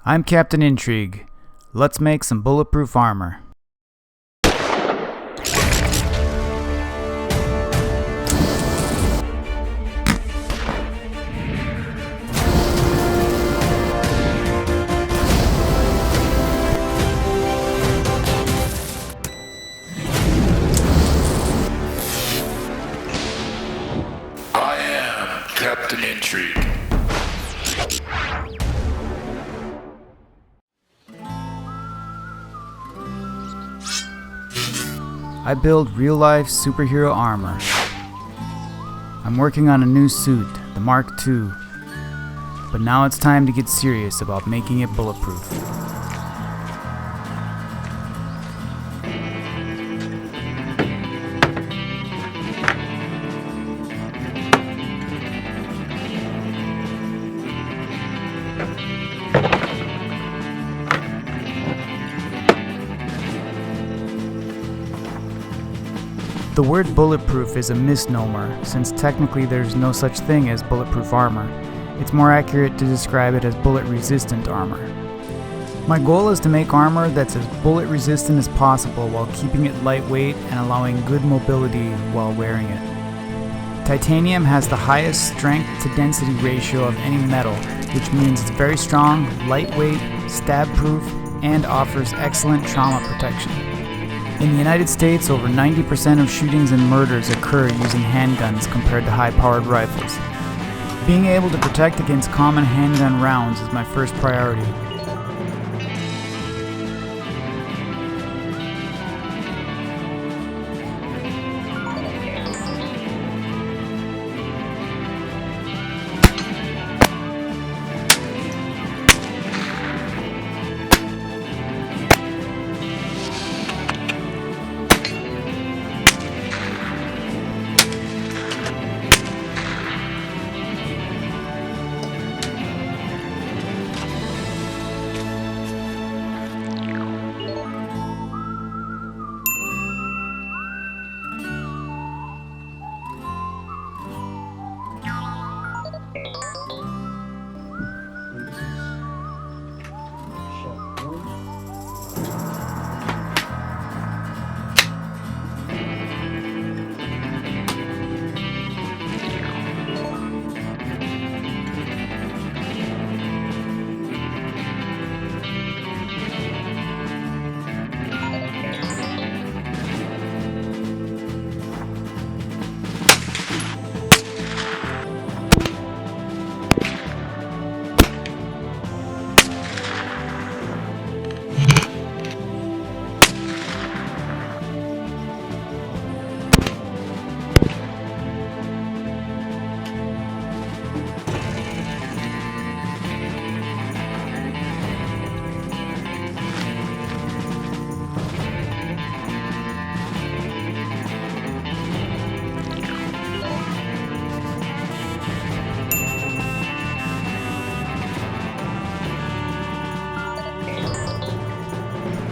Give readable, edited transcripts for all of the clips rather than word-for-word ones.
I'm Captain Intrigue. Let's make some bulletproof armor. I am Captain Intrigue. I build real-life superhero armor. I'm working on a new suit, the Mark II, but now it's time to get serious about making it bulletproof. The word bulletproof is a misnomer, since technically there's no such thing as bulletproof armor. It's more accurate to describe it as bullet-resistant armor. My goal is to make armor that's as bullet-resistant as possible while keeping it lightweight and allowing good mobility while wearing it. Titanium has the highest strength-to-density ratio of any metal, which means it's very strong, lightweight, stab-proof, and offers excellent trauma protection. In the United States, over 90% of shootings and murders occur using handguns compared to high-powered rifles. Being able to protect against common handgun rounds is my first priority.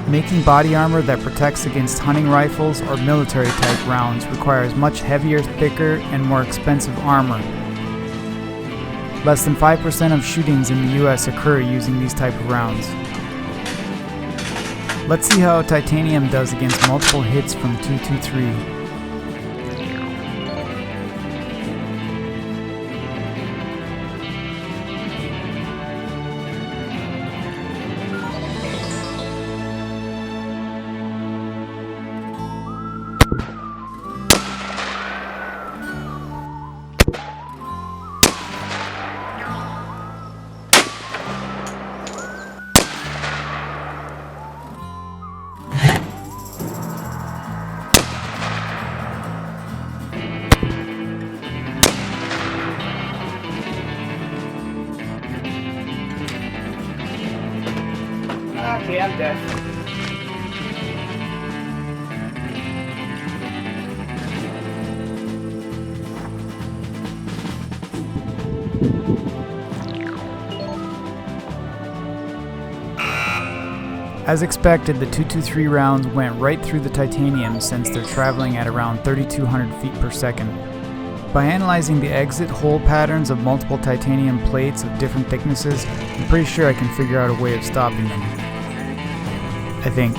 Making body armor that protects against hunting rifles or military-type rounds requires much heavier, thicker, and more expensive armor. Less than 5% of shootings in the US occur using these type of rounds. Let's see how titanium does against multiple hits from 223. Okay, I'm dead. As expected, the 223 rounds went right through the titanium since they're traveling at around 3,200 feet per second. By analyzing the exit hole patterns of multiple titanium plates of different thicknesses, I'm pretty sure I can figure out a way of stopping them. I think.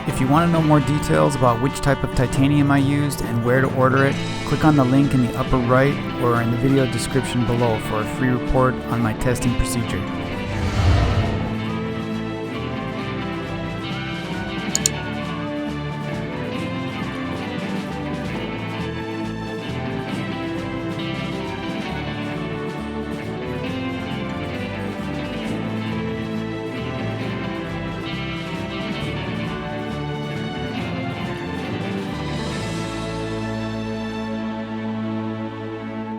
If you want to know more details about which type of titanium I used and where to order it, click on the link in the upper right or in the video description below for a free report on my testing procedure.